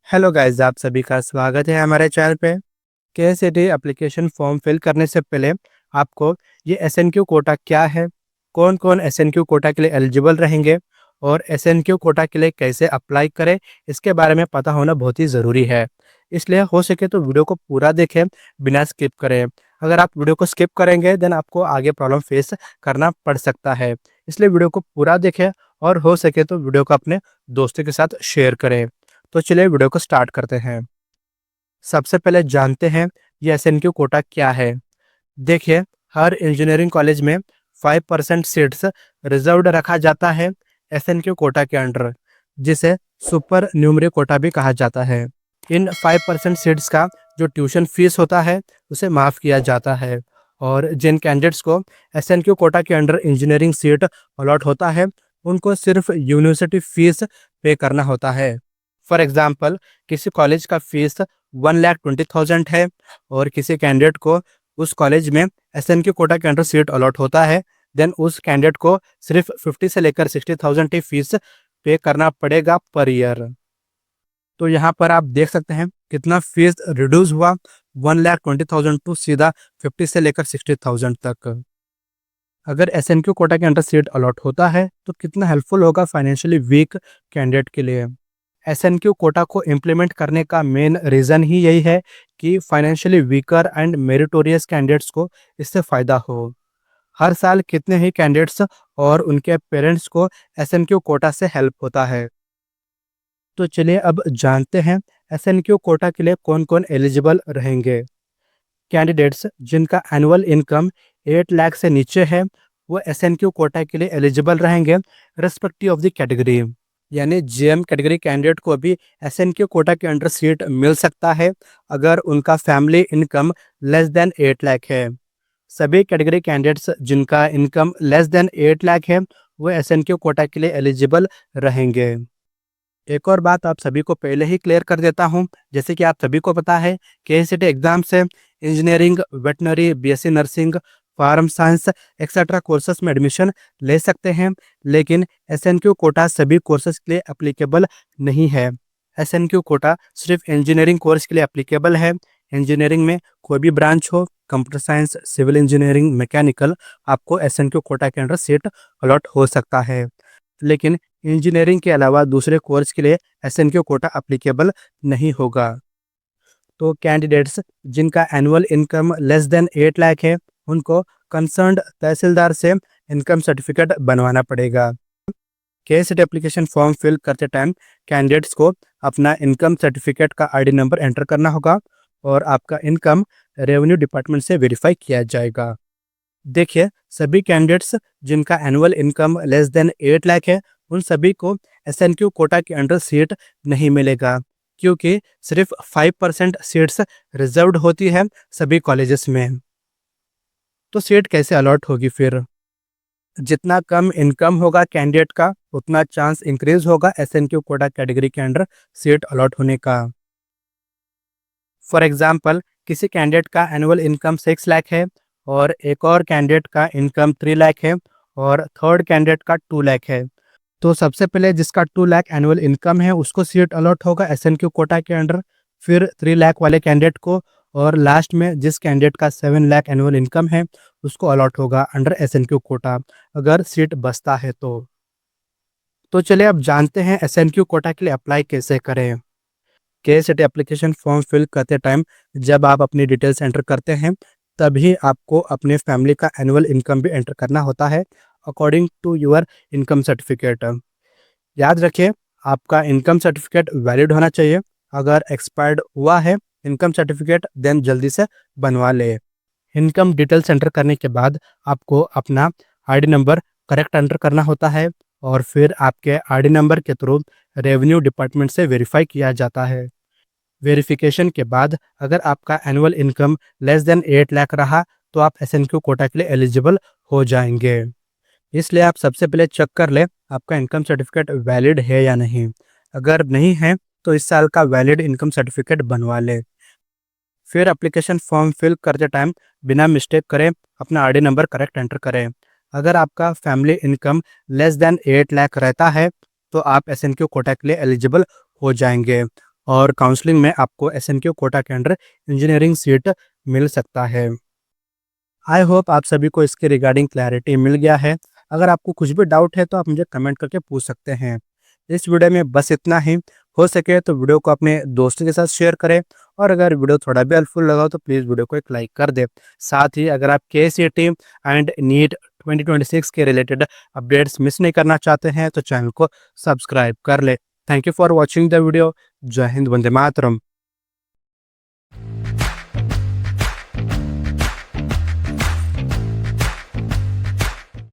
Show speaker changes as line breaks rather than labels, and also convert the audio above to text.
Hello guys, आप सभी का स्वागत है हमारे चैनल पे। केएसएटी एप्लीकेशन फॉर्म फिल करने से पहले आपको ये एसएनक्यू कोटा क्या है, कौन-कौन एसएनक्यू कोटा के लिए एलिजिबल रहेंगे और एसएनक्यू कोटा के लिए कैसे अप्लाई करें, इसके बारे में पता होना बहुत ही ज़रूरी है। इसलिए हो सके तो वीडियो को पूरा देखें, बिना स्किप करें। अगर आप वीडियो को स्किप करेंगे देन आपको आगे प्रॉब्लम फेस करना पड़ सकता है। इसलिए वीडियो को पूरा देखें और हो सके तो वीडियो को अपने दोस्तों के साथ शेयर करें। तो चलिए वीडियो को स्टार्ट करते हैं। सबसे पहले जानते हैं ये एसएनक्यू कोटा क्या है। देखिए, हर इंजीनियरिंग कॉलेज में 5% सीट्स रिजर्व्ड रखा जाता है एसएनक्यू कोटा के अंडर, जिसे सुपर न्यूमरी कोटा भी कहा जाता है। इन 5% सीट्स का जो ट्यूशन फीस होता है उसे माफ़ किया जाता है और जिन कैंडिडेट्स को एसएनक्यू कोटा के अंडर इंजीनियरिंग सीट अलॉट होता है उनको सिर्फ यूनिवर्सिटी फीस पे करना होता है। फॉर एग्जाम्पल, किसी कॉलेज का फीस 1,20,000 है और किसी कैंडिडेट को उस कॉलेज में एसएनक्यू कोटा के अंडर सीट अलॉट होता है, देन उस कैंडिडेट को सिर्फ 50 से लेकर 60,000 ही फीस पे करना पड़ेगा पर ईयर। तो यहाँ पर आप देख सकते हैं कितना फीस रिड्यूस हुआ, 1,20,000 टू सीधा 50 से लेकर 60,000 तक। अगर एसएनक्यू कोटा के अंडर सीट अलॉट होता है तो कितना हेल्पफुल होगा फाइनेंशियली वीक कैंडिडेट के लिए। एसएनक्यू कोटा को इम्प्लीमेंट करने का मेन रीज़न ही यही है कि financially weaker and meritorious candidates को इससे फ़ायदा हो। हर साल कितने ही कैंडिडेट्स और उनके पेरेंट्स को एसएनक्यू कोटा से हेल्प होता है। तो चलिए अब जानते हैं एसएनक्यू कोटा के लिए कौन-कौन एलिजिबल रहेंगे। कैंडिडेट्स जिनका एनुअल इनकम 8 लाख से नीचे है वो एसएनक्यू कोटा के लिए एलिजिबल रहेंगे रिस्पेक्टिव ऑफ द कैटेगरी। यानी जेएम कैटेगरी कैंडिडेट को भी एसएनक्यू कोटा के अंडर सीट मिल सकता है अगर उनका family income less than 8 lakh है। सभी कैटेगरी कैंडिडेट्स जिनका इनकम लेस देन 8 लाख है वो एसएनक्यू कोटा के लिए एलिजिबल रहेंगे। एक और बात आप सभी को पहले ही क्लियर कर देता हूँ, जैसे कि आप सभी को पता है केएसएटी एग्जाम से engineering, veterinary, BSc nursing, farm science etcetera courses में एडमिशन ले सकते हैं, लेकिन एसएनक्यू कोटा सभी कोर्सेज के लिए एप्लीकेबल नहीं है। एसएनक्यू कोटा सिर्फ इंजीनियरिंग कोर्स के लिए एप्लीकेबल है। इंजीनियरिंग में कोई भी ब्रांच हो, computer science, civil engineering, mechanical, आपको एसएनक्यू कोटा के अंडर सीट अलॉट हो सकता है। लेकिन इंजीनियरिंग के अलावा दूसरे कोर्स के लिए एसएनक्यू कोटा एप्लीकेबल नहीं होगा। तो कैंडिडेट्स जिनका annual income less than 8 lakh है उनको कंसर्न्ड तहसीलदार से इनकम सर्टिफिकेट बनवाना पड़ेगा। केएसएटी एप्लीकेशन फॉर्म फिल करते टाइम कैंडिडेट्स को अपना इनकम सर्टिफिकेट का आईडी नंबर एंटर करना होगा और आपका इनकम रेवेन्यू डिपार्टमेंट से वेरीफाई किया जाएगा। देखिए, सभी कैंडिडेट्स जिनका annual income less than 8 lakh है उन सभी को एसएनक्यू कोटा के अंडर सीट नहीं मिलेगा, क्योंकि सिर्फ 5% सीट्स रिजर्व्ड होती है सभी कॉलेजेस में। तो सीट कैसे अलॉट होगी फिर? जितना कम इनकम होगा कैंडिडेट का उतना चांस इंक्रीज होगा एसएनक्यू कोटा कैटेगरी के अंडर सीट अलॉट होने का। फॉर एग्जाम्पल, किसी कैंडिडेट का एनुअल इनकम 6 लाख है और एक और कैंडिडेट का इनकम 3 लाख है और थर्ड कैंडिडेट का 2 लाख है। तो सबसे पहले जिसका 2 लाख एनुअल इनकम है उसको सीट अलॉट होगा एसएनक्यू कोटा के अंडर, फिर 3 लाख वाले कैंडिडेट को, और लास्ट में जिस कैंडिडेट का 7 लाख एनुअल इनकम है उसको अलॉट होगा अंडर एसएनक्यू कोटा, अगर सीट बचता है तो। चलिए अब जानते हैं एसएनक्यू कोटा के लिए अप्लाई कैसे करें। केएसएटी एप्लीकेशन फॉर्म फिल करते टाइम जब आप अपनी डिटेल्स एंटर करते हैं तभी आपको अपने फैमिली का एनुअल इनकम भी एंटर करना होता है according to your income certificate. याद रखिए, आपका इनकम सर्टिफिकेट वैलिड होना चाहिए। अगर एक्सपायर्ड हुआ है इनकम सर्टिफिकेट देन जल्दी से बनवा ले। इनकम डिटेल्स एंटर करने के बाद आपको अपना आईडी नंबर करेक्ट एंटर करना होता है और फिर आपके आईडी नंबर के थ्रू रेवेन्यू डिपार्टमेंट से वेरीफाई किया जाता है। वेरिफिकेशन के बाद अगर आपका annual income less than 8 lakh रहा तो आप एसएनक्यू कोटा के लिए एलिजिबल हो जाएंगे। इसलिए आप सबसे पहले चेक कर ले आपका इनकम सर्टिफिकेट वैलिड है या नहीं। अगर नहीं है तो इस साल का वैलिड इनकम सर्टिफिकेट बनवा ले। फिर एप्लीकेशन फॉर्म फिल करते टाइम बिना मिस्टेक करें अपना आईडी नंबर करेक्ट एंटर करें। अगर आपका family income less than 8 lakh रहता है तो आप एसएनक्यू कोटा के लिए एलिजिबल हो जाएंगे और काउंसलिंग में आपको एसएनक्यू कोटा के अंडर इंजीनियरिंग सीट मिल सकता है। आई होप आप सभी को इसके रिगार्डिंग क्लैरिटी मिल गया है। अगर आपको कुछ भी डाउट है तो आप मुझे कमेंट करके पूछ सकते हैं। इस वीडियो में बस इतना ही। हो सके तो वीडियो को अपने दोस्तों के साथ शेयर करें, और अगर वीडियो थोड़ा भी हेल्पफुल लगा हो तो प्लीज़ वीडियो को एक लाइक कर दें। साथ ही अगर आप केसीटी एंड नीट 2026 के रिलेटेड अपडेट्स मिस नहीं करना चाहते हैं तो चैनल को सब्सक्राइब कर ले। Thank you for watching the video. जय हिंद, वंदे मातरम।